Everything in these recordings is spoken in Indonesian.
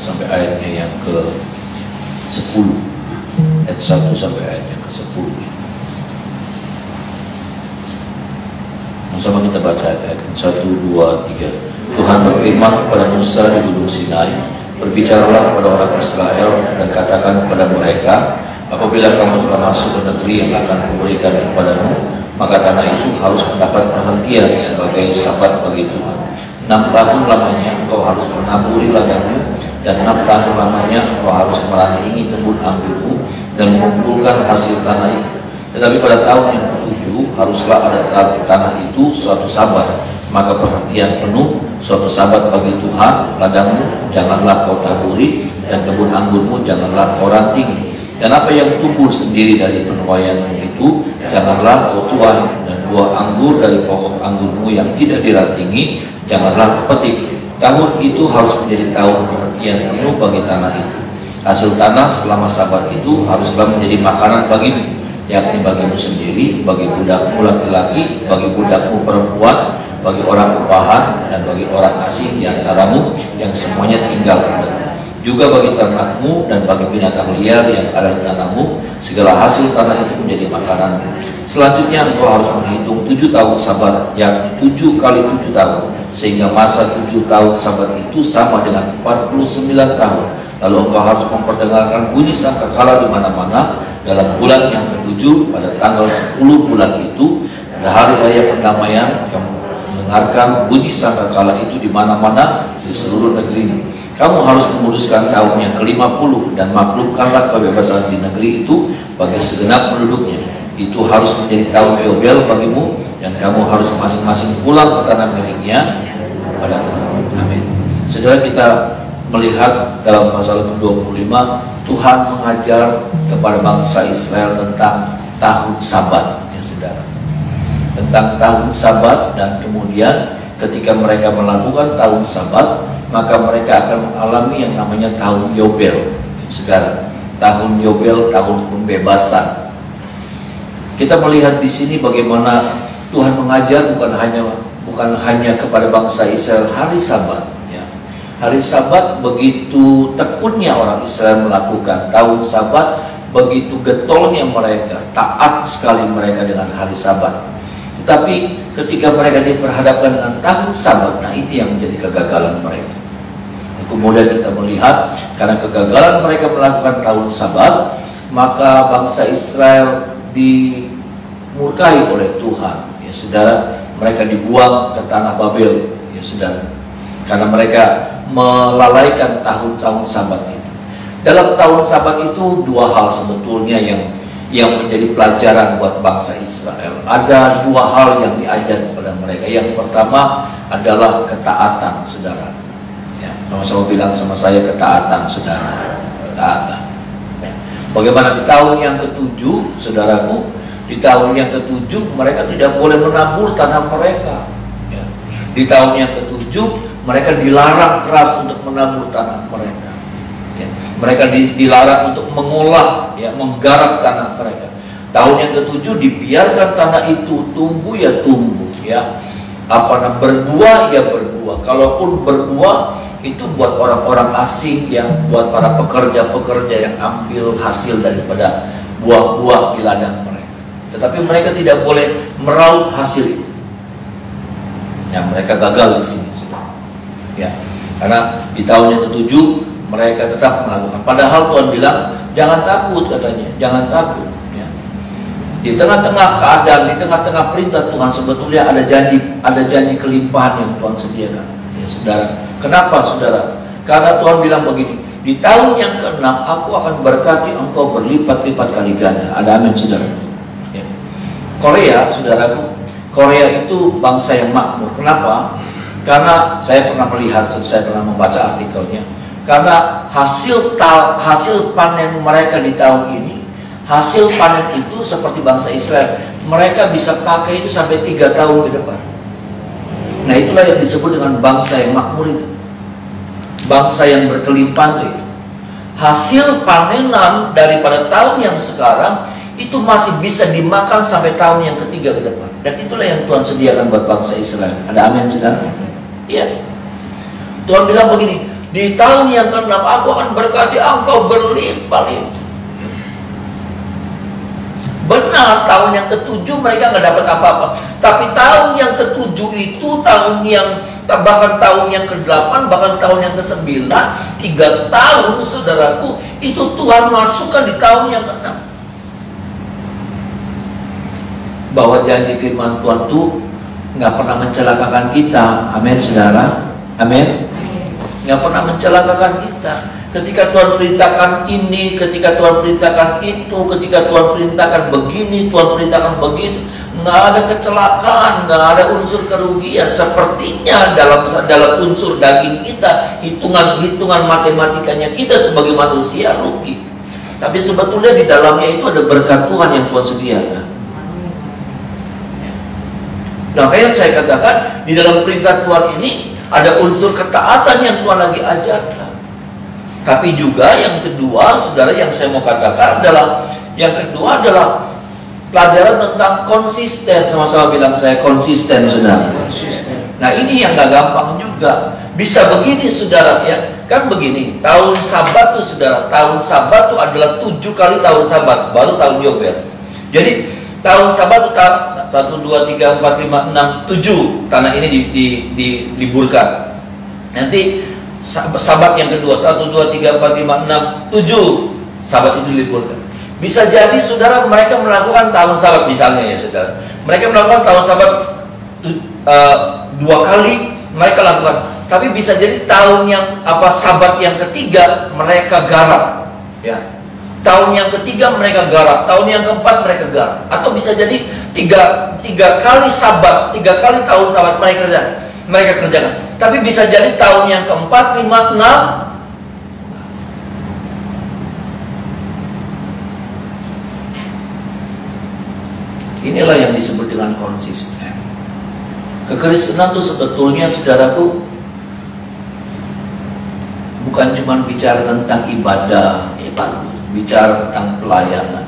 sampai ayatnya yang ke-10, ayat 1 sampai ayat yang ke-10. Sama kita baca ayat 1, 2, 3. Tuhan berfirman kepada Musa di Gunung Sinai, berbicaralah kepada orang Israel dan katakan kepada mereka, apabila kamu telah masuk ke negeri yang akan kuberikan kepadamu, maka tanah itu harus mendapat perhentian sebagai sabat bagi Tuhan. 6 tahun lamanya engkau harus menaburi ladangmu, dan 6 tahun lamanya engkau harus merantingi kebun anggurmu dan mengumpulkan hasil tanah itu. Tetapi pada tahun yang ke-7 haruslah ada tanah itu suatu sabat, maka perhatian penuh suatu sabat bagi Tuhan. Ladangmu janganlah kau taburi, dan kebun anggurmu janganlah kau rantingi. Dan apa yang tumbuh sendiri dari penuaianmu itu janganlah kau tuai, dan buah anggur dari pokok anggurmu yang tidak dirantingi janganlah kau petik. Tahun itu harus menjadi tahun perhatian penuh bagi tanah itu. Hasil tanah selama sabat itu haruslah menjadi makanan bagimu, yakni bagimu sendiri, bagi budakmu laki-laki, bagi budakmu perempuan, bagi orang upahan, dan bagi orang asing di antaramu yang semuanya tinggal padamu. Juga bagi ternakmu dan bagi binatang liar yang ada di tanahmu, segala hasil tanah itu menjadi makanan. Selanjutnya engkau harus menghitung 7 tahun sabat, yakni 7 kali 7 tahun, sehingga masa 7 tahun sabat itu sama dengan 49 tahun. Lalu engkau harus memperdengarkan bunyi sangkakala di mana-mana dalam bulan yang ke-7 pada tanggal 10 bulan itu, pada hari raya pendamaian. Kamu mendengarkan bunyi sangkakala itu di mana-mana di seluruh negeri ini. Kamu harus menguduskan tahun yang ke-50 dan maklumkanlah kebebasan di negeri itu bagi segenap penduduknya. Itu harus menjadi tahun Yobel bagimu, dan kamu harus masing-masing pulang ke tanah miliknya pada Tuhan. Amin. Saudara, kita melihat dalam pasal ke-25 Tuhan mengajar kepada bangsa Israel tentang tahun Sabat, ya saudara. Tentang tahun Sabat, dan kemudian ketika mereka melakukan tahun Sabat, maka mereka akan mengalami yang namanya tahun Yobel, saudara. Tahun Yobel, tahun pembebasan. Kita melihat di sini bagaimana Tuhan mengajar bukan hanya kepada bangsa Israel hari Sabat. Ya. Hari Sabat begitu tekunnya orang Israel melakukan tahun Sabat, begitu getolnya mereka, taat sekali mereka dengan hari Sabat. Tetapi ketika mereka diperhadapkan dengan tahun Sabat, nah itu yang menjadi kegagalan mereka. Kemudian kita melihat karena kegagalan mereka melakukan tahun Sabat, maka bangsa Israel dimurkai oleh Tuhan, ya saudara. Mereka dibuang ke tanah Babel, ya saudara, karena mereka melalaikan tahun-tahun Sabat itu. Dalam tahun Sabat itu 2 hal sebetulnya yang menjadi pelajaran buat bangsa Israel. Ada 2 hal yang diajar kepada mereka. Yang pertama adalah ketaatan, saudara. Sama-sama bilang sama saya, ketaatan, saudara. Ketaatan. Bagaimana di tahun yang ke-7, saudaraku, di tahun yang ke-7 mereka tidak boleh menabur tanah mereka. Di tahun yang ke-7 mereka dilarang keras untuk menabur tanah mereka. Mereka dilarang untuk mengolah, menggarap tanah mereka. Tahun yang ke-7 dibiarkan tanah itu tumbuh, berbuah, berbuah. Kalaupun berbuah, itu buat orang-orang asing, yang buat para pekerja-pekerja yang ambil hasil daripada buah-buah di ladang mereka. Tetapi mereka tidak boleh meraup hasil itu. Ya, mereka gagal di sini, ya. Karena di tahun yang ke-7 mereka tetap melakukan. Padahal Tuhan bilang jangan takut, katanya, jangan takut. Ya. Di tengah-tengah keadaan, di tengah-tengah perintah Tuhan, sebetulnya ada janji kelimpahan yang Tuhan sediakan. Ya, saudara. Kenapa, saudara? Karena Tuhan bilang begini, di tahun yang ke-6 aku akan berkati engkau berlipat-lipat kali ganda. Ada amin, saudara. Ya. Korea, saudaraku, Korea itu bangsa yang makmur. Kenapa? Karena saya pernah melihat, saya pernah membaca artikelnya. Karena hasil panen mereka di tahun ini, hasil panen itu seperti bangsa Israel, mereka bisa pakai itu sampai 3 tahun ke depan. Nah, itulah yang disebut dengan bangsa yang makmur itu. Bangsa yang berkelimpahan itu. Hasil panenan daripada tahun yang sekarang itu masih bisa dimakan sampai tahun yang ke-3 ke depan. Dan itulah yang Tuhan sediakan buat bangsa Israel. Ada amin, saudara? Iya. Tuhan bilang begini, Di tahun yang ke-6 aku akan berkati engkau berlimpah-limpah. Benar, tahun yang ke-7 mereka nggak dapat apa-apa. Tapi tahun yang ke-7 itu tahun yang, bahkan tahun yang ke-8, bahkan tahun yang ke-9, 3 tahun saudaraku, itu Tuhan masukkan di tahun yang ke-6. Bahwa janji firman Tuhan itu nggak pernah mencelakakan kita. Amin saudara. Amin. Nggak pernah mencelakakan kita. Ketika Tuhan perintahkan ini, ketika Tuhan perintahkan itu, ketika Tuhan perintahkan begini, Tuhan perintahkan begitu, nggak ada kecelakaan, nggak ada unsur kerugian. Sepertinya dalam unsur daging kita, hitungan matematikanya kita sebagai manusia rugi. Tapi sebetulnya di dalamnya itu ada berkat Tuhan yang Tuhan sediakan. Nah, kayak saya katakan, di dalam perintah Tuhan ini ada unsur ketaatan yang Tuhan lagi ajarkan. Tapi juga yang kedua, saudara, yang saya mau katakan adalah, yang kedua adalah pelajaran tentang konsisten. Sama-sama bilang saya konsisten, saudara. Nah, ini yang gak gampang juga. Bisa begini, saudara, ya. Kan begini, tahun Sabat tuh, saudara. Tahun Sabat tuh adalah 7 kali tahun Sabat, baru tahun Yobel. Jadi tahun Sabat itu 1, 2, 3, 4, 5, 6, 7 tanah ini diliburkan. Nanti Sabat yang kedua 1, 2, 3, 4, 5, 6, 7 Sabat itu diliburkan. Bisa jadi saudara mereka melakukan tahun Sabat misalnya ya saudara. Mereka melakukan tahun Sabat 2 kali mereka lakukan. Tapi bisa jadi tahun yang Sabat yang ketiga mereka garap ya. Tahun yang ketiga mereka garap, tahun yang keempat mereka garap. Atau bisa jadi tiga kali Sabat, 3 kali tahun Sabat mereka kerjakan. Tapi bisa jadi tahun yang keempat, 5, 6 inilah yang disebut dengan konsisten. Kekristenan itu sebetulnya saudaraku bukan cuma bicara tentang ibadah, bicara tentang pelayanan.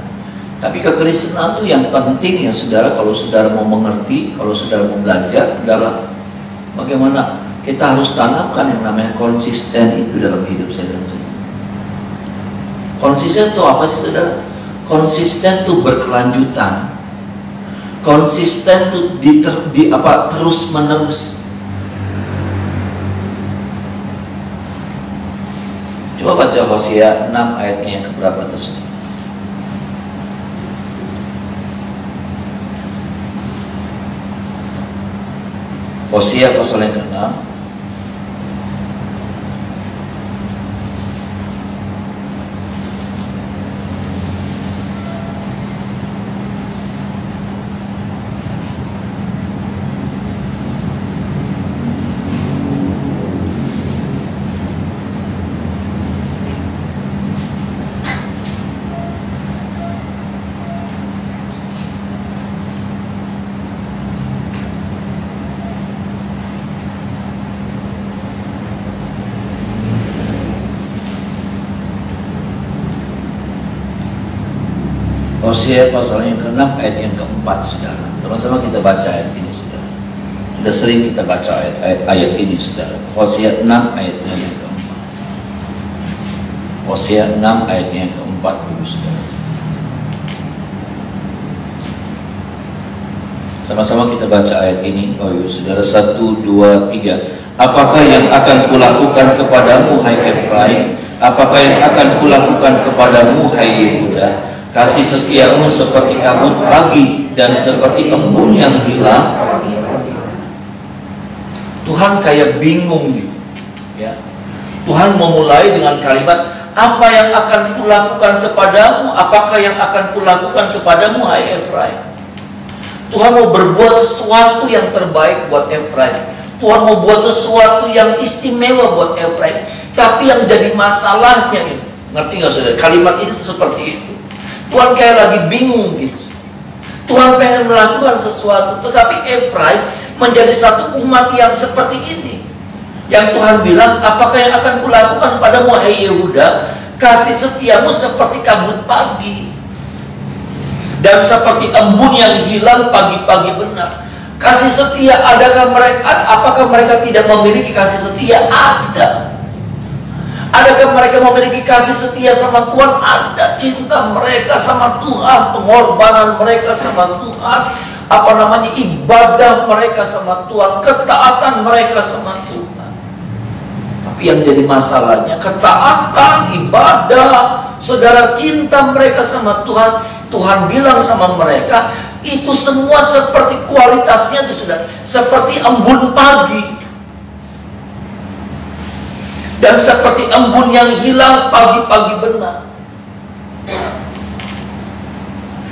Tapi kekristenan itu yang penting ya saudara, kalau saudara mau mengerti, kalau saudara mau belajar adalah bagaimana kita harus tanamkan yang namanya konsisten itu dalam hidup saudara. Konsisten itu apa sih saudara? Konsisten itu berkelanjutan. Konsisten itu terus menerus. Coba baca Hosea 6 ayatnya yang keberapa tersebut. Hosea pasal yang ke-6 Hosea pasal yang ke-6 ayat yang ke-4 saudara. Sama-sama kita baca ayat ini saudara. Sudah sering kita baca ayat ini saudara. Hosea 6 ayatnya yang ke-4. Hosea 6 ayatnya yang ke-4 dulu saudara. Sama-sama kita baca ayat ini. Oh iya saudara, 1, 2, 3. Apakah yang akan kulakukan kepadamu hai Efraim? Apakah yang akan kulakukan kepadamu hai Yehuda? Kasih setiamu seperti kabut pagi dan seperti embun yang hilang. Tuhan kayak bingung gitu, ya. Tuhan memulai dengan kalimat, apa yang akan kulakukan kepadamu? Apakah yang akan kulakukan kepadamu hai Efraim? Tuhan mau berbuat sesuatu yang terbaik buat Efraim. Tuhan mau buat sesuatu yang istimewa buat Efraim. Tapi yang jadi masalahnya itu, ngerti nggak saudara? Kalimat itu seperti itu. Tuhan kayak lagi bingung gitu. Tuhan pengen melakukan sesuatu, tetapi Efraim menjadi satu umat yang seperti ini. Yang Tuhan bilang, apakah yang akan kulakukan padamu hai Yehuda? Kasih setiamu seperti kabut pagi dan seperti embun yang hilang pagi-pagi benar. Kasih setia, adakah mereka? Apakah mereka tidak memiliki kasih setia? Ada. Adakah mereka memiliki kasih setia sama Tuhan? Ada cinta mereka sama Tuhan, pengorbanan mereka sama Tuhan, ibadah mereka sama Tuhan, ketaatan mereka sama Tuhan. Tapi yang jadi masalahnya, ketaatan, ibadah, saudara, cinta mereka sama Tuhan, Tuhan bilang sama mereka, itu semua seperti kualitasnya itu sudah seperti embun pagi. Dan seperti embun yang hilang pagi-pagi benar.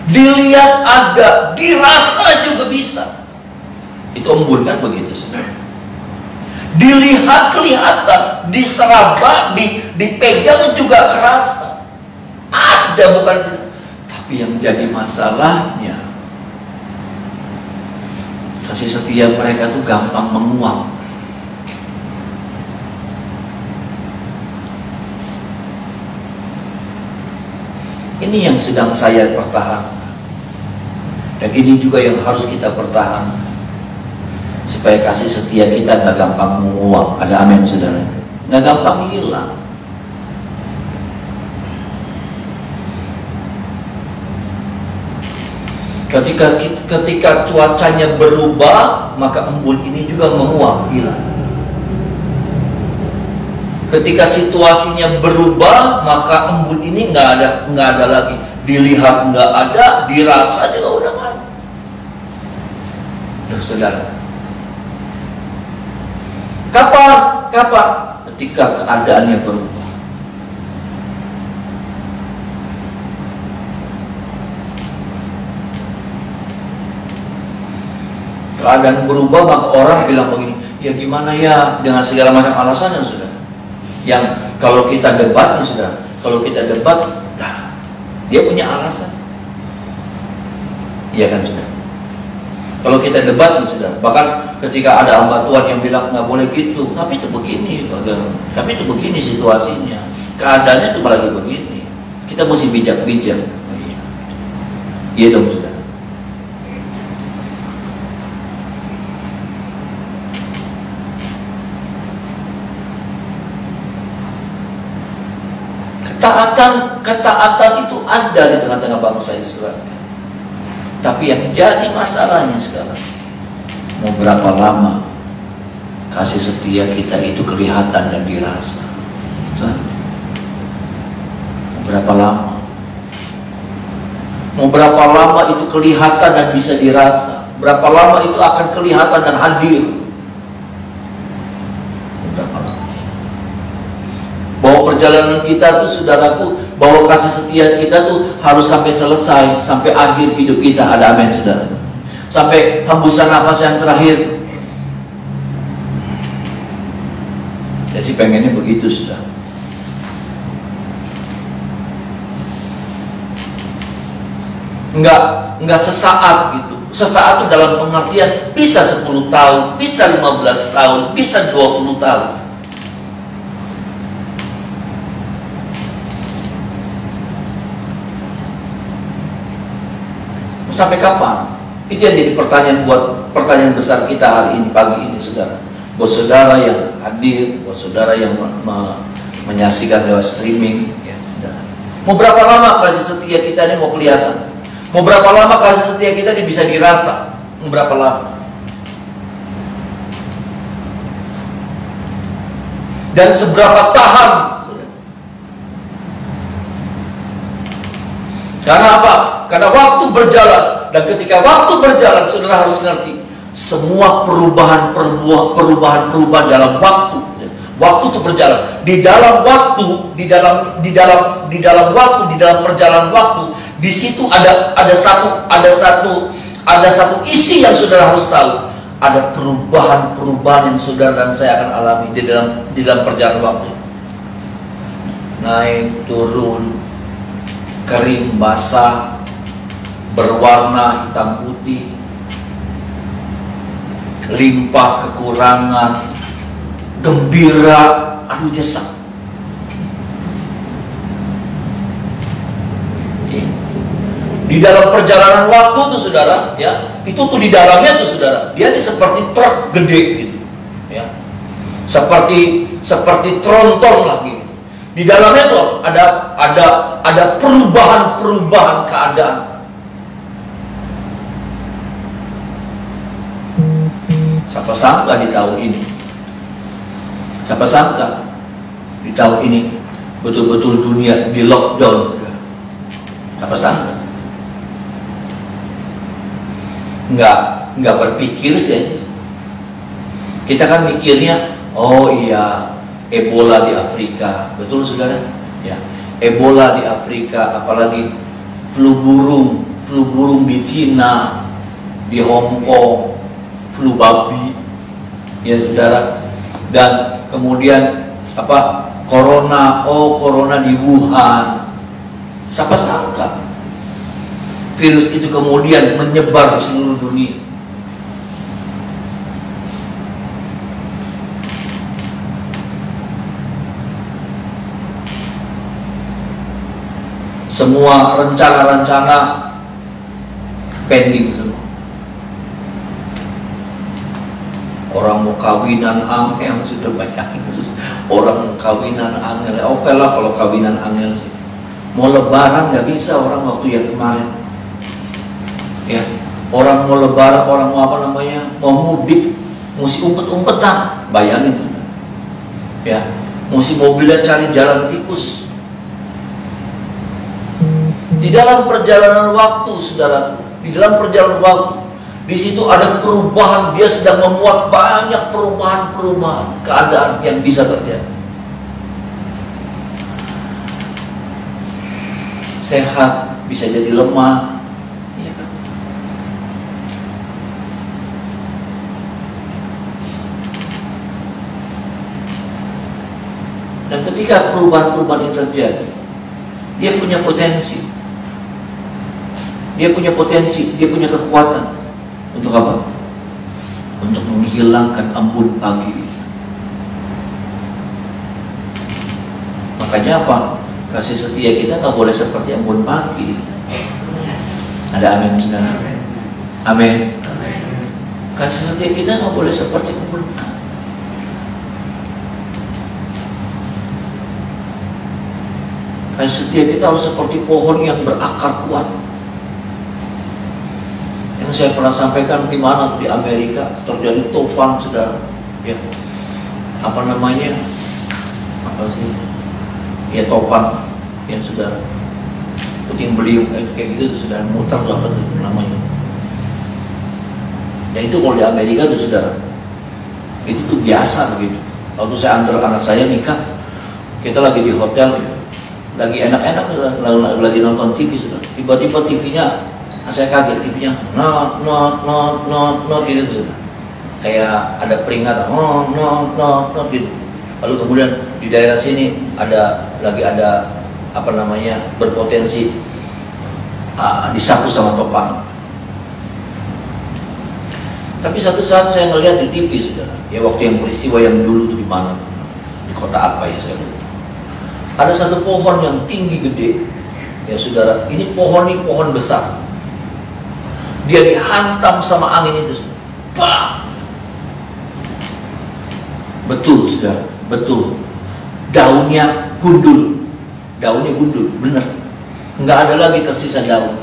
Dilihat ada, dirasa juga bisa. Itu embun kan begitu sebenarnya. Dilihat kelihatan, diseraba, dipegang juga kerasa. Ada bukan tidak. Tapi yang jadi masalahnya, kasih setia mereka tuh gampang menguap. Ini yang sedang saya pertahankan. Dan ini juga yang harus kita pertahankan. Supaya kasih setia kita gak gampang menguap. Ada amin saudara? Gak gampang hilang. Ketika cuacanya berubah, maka embun ini juga menguap, hilang. Ketika situasinya berubah, maka embun ini nggak ada lagi. Dilihat nggak ada, dirasa juga udah nggak ada. Saudara, kapan? Ketika keadaannya berubah. Keadaan berubah, maka orang bilang begini, ya gimana ya, dengan segala macam alasan, sudah. Yang kalau kita debat, sudah. Kalau kita debat, nah, dia punya alasan. Iya kan sudah. Kalau kita debat, sudah. Bahkan ketika ada hamba Tuhan yang bilang nggak boleh gitu, tapi itu begini, tapi itu begini situasinya. Keadaannya itu lagi begini. Kita mesti bijak-bijak. Oh, iya. Iya dong sudah. Ketaatan itu ada di tengah-tengah bangsa Israel. Tapi yang jadi masalahnya sekarang, mau berapa lama kasih setia kita itu kelihatan dan dirasa? Mau berapa lama? Mau berapa lama itu kelihatan dan bisa dirasa? Berapa lama itu akan kelihatan dan hadir? Berapa lama? Bahwa perjalanan kita tuh, saudaraku, bahwa kasih setia kita tuh harus sampai selesai, sampai akhir hidup kita. Ada amin saudara? Sampai hembusan nafas yang terakhir. Saya sih pengennya begitu saudara. Enggak sesaat gitu. Sesaat itu dalam pengertian bisa 10 tahun, bisa 15 tahun, bisa 20 tahun. Sampai kapan? Itu yang jadi pertanyaan besar kita hari ini, pagi ini saudara. Buat saudara yang hadir, buat saudara yang menyaksikan lewat streaming, ya saudara. Mau berapa lama kasih setia kita ini mau kelihatan? Mau berapa lama kasih setia kita ini bisa dirasa? Mau berapa lama? Dan seberapa tahan? Karena apa? Karena waktu berjalan. Dan ketika waktu berjalan, saudara harus ngerti, semua perubahan dalam waktu. Waktu itu berjalan. Di dalam waktu, di dalam perjalanan waktu, di situ ada satu isi yang saudara harus tahu. Ada perubahan yang saudara dan saya akan alami di dalam perjalanan waktu. Naik, turun, kering, basah, berwarna hitam putih, limpah, kekurangan, gembira, nyesek. Di dalam perjalanan waktu tuh saudara, ya, itu tuh di dalamnya tuh saudara, dia seperti truk gede gitu, ya, seperti tronton lah gitu. Di dalamnya tuh ada perubahan keadaan. Siapa sangka di tahun ini? Siapa sangka di tahun ini betul-betul dunia di lockdown? Siapa sangka? Nggak berpikir sih. Kita kan mikirnya, oh iya, Ebola di Afrika, betul saudara? Ya, Ebola di Afrika, apalagi flu burung di Cina, di Hong Kong, flu babi, ya saudara. Dan kemudian corona, corona di Wuhan. Siapa sangka virus itu kemudian menyebar di seluruh dunia. Semua rencana-rencana pending semua. Orang mau kawinan angel sudah banyak. Orang mau kawinan angel, oke lah kalau kawinan angel. Mau lebaran nggak bisa orang waktu yang kemarin. Ya, orang mau lebaran, orang mau mau mudik, mesti umpet-umpetan, bayangin. Ya, mesti mobilnya cari jalan tikus. Di dalam perjalanan waktu, saudara, di dalam perjalanan waktu, di situ ada perubahan. Dia sedang memuat banyak perubahan keadaan yang bisa terjadi. Sehat bisa jadi lemah, ya kan? Dan ketika perubahan-perubahan ini terjadi, dia punya potensi. Dia punya kekuatan. Untuk apa? Untuk menghilangkan embun pagi. Makanya apa? Kasih setia kita nggak boleh seperti embun pagi. Ada amin saudara? Amin. Kasih setia kita nggak boleh seperti embun pagi. Kasih setia kita harus seperti pohon yang berakar kuat. Yang saya pernah sampaikan di mana, di Amerika terjadi tofan, saudara. Ya, ya topan, ya saudara. Puting beliung kayak gitu, saudara, mutar apa itu namanya. Dan itu kalau di Amerika tuh saudara, itu tuh biasa begitu. Waktu saya antar anak saya nikah, kita lagi di hotel, lagi enak-enak, lagi nonton TV, saudara. Tiba-tiba TV-nya, saya kaget, TV-nya not gitu, kayak ada peringatan not gitu. Lalu kemudian di daerah sini ada berpotensi disapu sama topan. Tapi satu saat saya ngelihat di TV, saudara, ya waktu yang peristiwa yang dulu tuh di mana, di kota apa ya saya lupa. Ada satu pohon yang tinggi gede, ya saudara. Ini pohon besar. Dia dihantam sama angin itu. Bah! Betul, saudara, betul. Daunnya gundul, benar. Nggak ada lagi tersisa daun.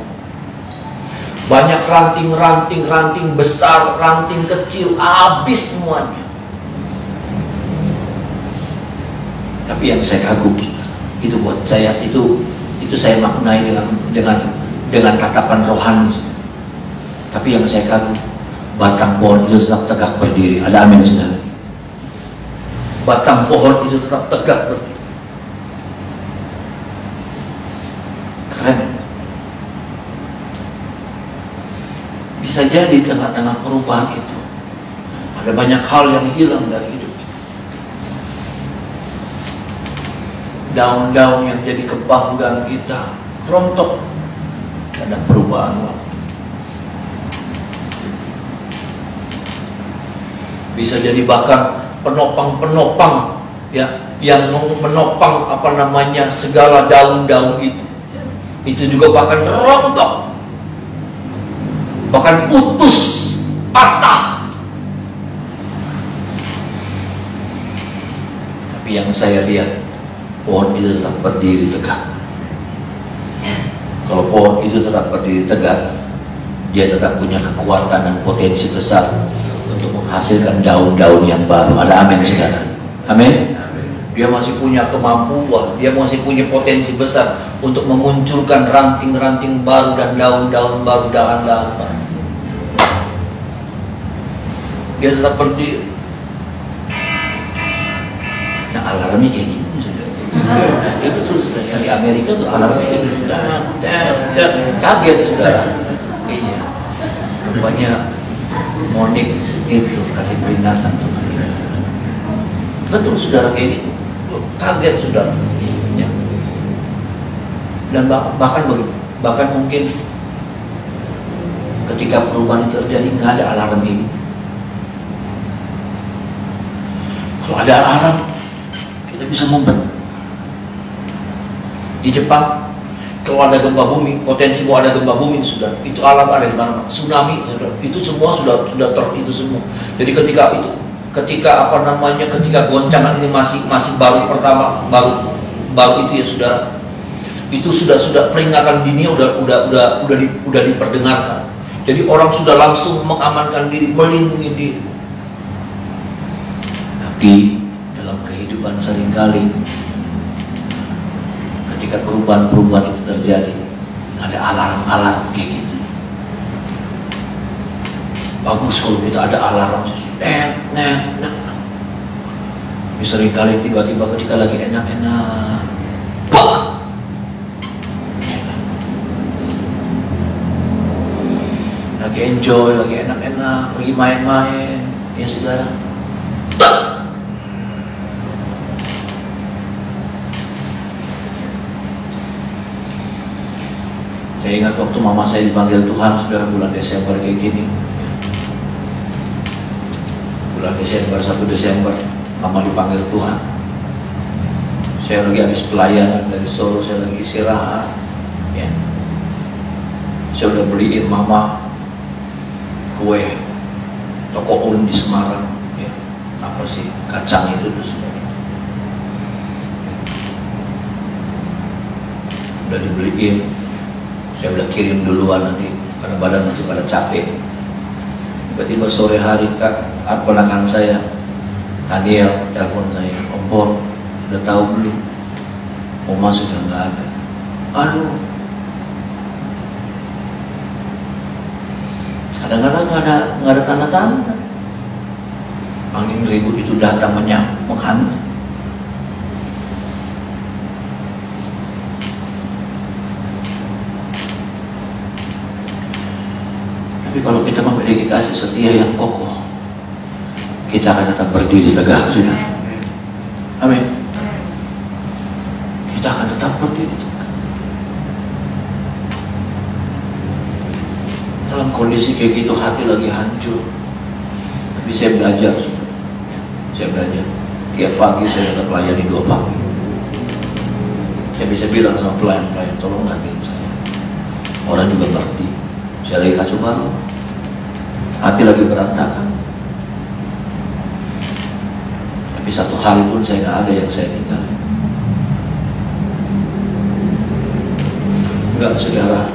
Banyak ranting besar, ranting kecil, habis semuanya. Tapi yang saya kagum, itu buat saya, itu saya maknai dengan tatapan rohani. Tapi yang saya kagum, batang pohon itu tetap tegak berdiri. Ada amin, saudara. Batang pohon itu tetap tegak berdiri. Keren. Bisa jadi di tengah-tengah perubahan itu ada banyak hal yang hilang dari hidup kita. Daun-daun yang jadi kebanggaan kita rontok. Ada perubahan waktu. Bisa jadi bahkan penopang ya, yang menopang segala daun-daun itu juga bahkan rontok, bahkan putus, patah. Tapi yang saya lihat pohon itu tetap berdiri tegak. Kalau pohon itu tetap berdiri tegak, dia tetap punya kekuatan dan potensi besar untuk menghasilkan daun-daun yang baru. Ada amin, saudara? Amin. Dia masih punya kemampuan, dia masih punya potensi besar untuk memunculkan ranting-ranting baru dan daun-daun baru, dahan-dahan baru. Dia tetap berdiri. Nah, alarmnya kayak gini, saudara. Ya betul, saudara. Yang di Amerika tuh alarmnya kayak gini. Kaget, saudara. Iya. Rupanya Monik itu kasih peringatan sama dia. Betul, saudara, kayak gitu. Kaget, saudara. Ya. Dan bahkan mungkin ketika perubahan itu terjadi nggak ada alarm ini. Kalau ada alarm, kita bisa ngumpet. Di Jepang, kalau ada gempa bumi, potensi mau ada gempa bumi, sudah itu alarm ada di mana-mana. Tsunami, sudah itu semua sudah itu semua. Jadi ketika goncangan ini masih baru pertama, baru itu ya, saudara, itu sudah peringatan dini udah diperdengarkan. Jadi orang sudah langsung mengamankan diri, melindungi diri. Tapi dalam kehidupan seringkali ketika perubahan-perubahan itu terjadi, ada alarm-alarm kayak gitu. Bagus kalau kita ada alarm, seringkali tiba-tiba ketika lagi enak-enak, bah! Lagi enjoy, lagi enak-enak, lagi main-main, ya saudara, bah! Saya ingat waktu mama saya dipanggil Tuhan, saudara, bulan Desember kayak gini. Bulan Desember, 1 Desember, mama dipanggil Tuhan. Saya lagi habis pelayanan dari Solo, saya lagi istirahat. Ya. Saya udah beliin mama kue toko ulun di Semarang. Ya. Apa sih, kacang itu tuh, saudara. Udah dibeliin. Saya udah kirim duluan nanti, karena badan masih pada capek. Tiba-tiba sore hari, ponakan saya, Haniel, telepon saya, Om Bon, udah tahu belum? Oma sudah nggak ada. Aduh. Kadang-kadang nggak ada tanda-tanda. Angin ribut itu datang menghantam. Tapi kalau kita memiliki kasih setia yang kokoh, kita akan tetap berdiri tegak, sudah. Amin. Kita akan tetap berdiri tegak. Dalam kondisi kayak gitu, hati lagi hancur. Tapi saya belajar, sudah. Ya, saya belajar. Tiap pagi saya tetap layani 2 pagi. Saya bisa bilang sama pelayan-pelayan, tolong gantiin saya. Orang juga ngerti. Saya lagi kacau balau, hati lagi berantakan. Tapi satu hari pun saya nggak ada yang saya tinggalin. Enggak, saudara.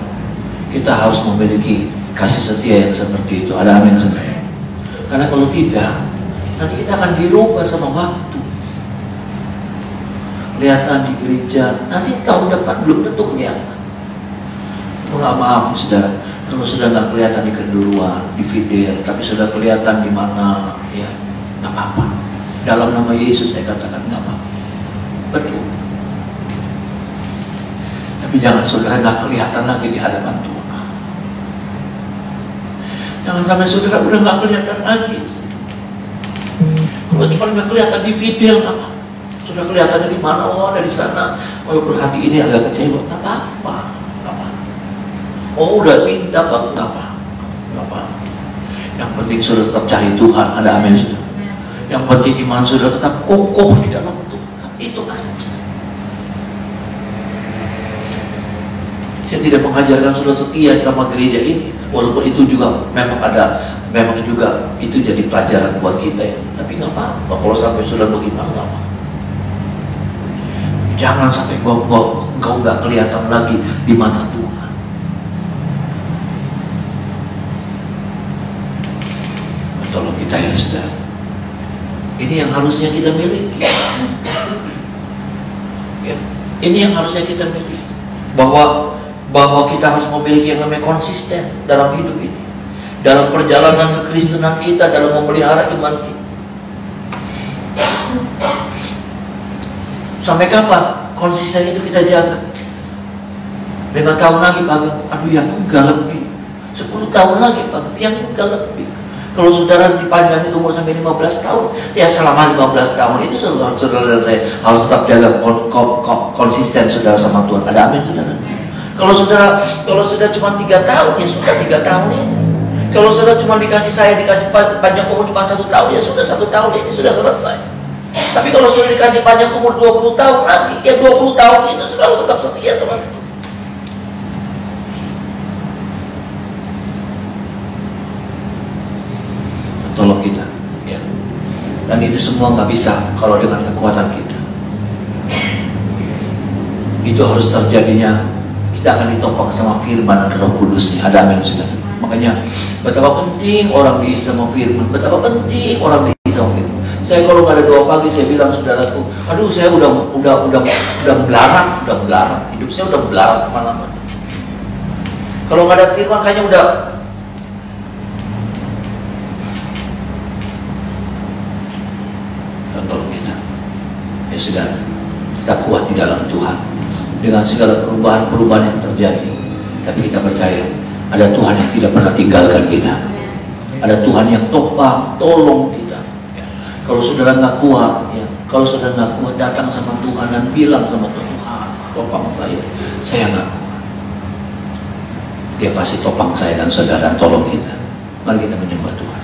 Kita harus memiliki kasih setia yang seperti itu. Ada amin, saudara? Karena kalau tidak, nanti kita akan dirubah sama waktu. Kelihatan di gereja, nanti tahun depan belum tentu kelihatan. Maaf, saudara. Kalau sudah nggak kelihatan di keduluan, di video, tapi sudah kelihatan di mana, ya nggak apa-apa. Dalam nama Yesus saya katakan nggak apa-apa. Betul. Tapi jangan saudara nggak kelihatan lagi di hadapan Tuhan. Jangan sampai saudara udah nggak kelihatan lagi. Kalau cuma nggak kelihatan di video, nggak apa. Sudah kelihatannya di mana? Oh, ada di sana. Walaupun hati ini agak kecewa, nggak apa-apa. Oh, udah pindah, nggak apa. Yang penting sudah tetap cari Tuhan. Ada amin, sudah. Yang penting iman sudah tetap kokoh di dalam Tuhan. Itu aja. Saya tidak mengajarkan sudah setia sama gereja ini, walaupun itu juga memang juga itu jadi pelajaran buat kita ya. Tapi nggak apa-apa. Kalau sampai sudah bagaimana nggak apa. Jangan sampai engkau nggak kelihatan lagi di mata Tuhan. Tolong kita ya saudara. Ini yang harusnya kita miliki. Ya, ini yang harusnya kita miliki. Bahwa kita harus memiliki yang namanya konsisten dalam hidup ini, dalam perjalanan kekristenan kita, dalam memelihara iman kita. Sampai kapan konsisten itu kita jaga? 5 tahun lagi Pak, aduh yang enggak lebih. 10 tahun lagi Pak, yang enggak lebih. Kalau saudara dipanjangin umur sampai 15 tahun, ya selama 15 tahun itu saudara saya harus tetap jaga konsisten saudara sama Tuhan. Ada amin saudara? Kalau sudah cuma 3 tahun, ya sudah 3 tahun ini. Kalau sudah cuma dikasih panjang umur cuma 1 tahun, ya sudah 1 tahun ini sudah selesai. Tapi kalau sudah dikasih panjang umur 20 tahun lagi, ya 20 tahun itu sudah harus tetap setia sama Tuhan. Tolong kita, ya. Dan itu semua nggak bisa kalau dengan kekuatan kita. Itu harus terjadinya. Kita akan ditopang sama firman dan Roh Kudusnya. Ada amin sudah. Makanya betapa penting orang bisa memfirman. Betapa penting orang bisa memfirman. Saya kalau nggak ada doa pagi, saya bilang saudaraku, aduh saya udah belarak. Hidup saya udah belarak kemana-mana. Kalau nggak ada firman kayaknya udah. Tolong kita, ya saudara, kita kuat di dalam Tuhan dengan segala perubahan-perubahan yang terjadi. Tapi kita percaya ada Tuhan yang tidak pernah tinggalkan kita. Ada Tuhan yang tolong kita. Ya. Kalau saudara nggak kuat, ya, kalau saudara nggak kuat, datang sama Tuhan dan bilang sama Tuhan, topang saya nggak kuat. Dia pasti topang saya dan saudara dan tolong kita. Mari kita menyembah Tuhan.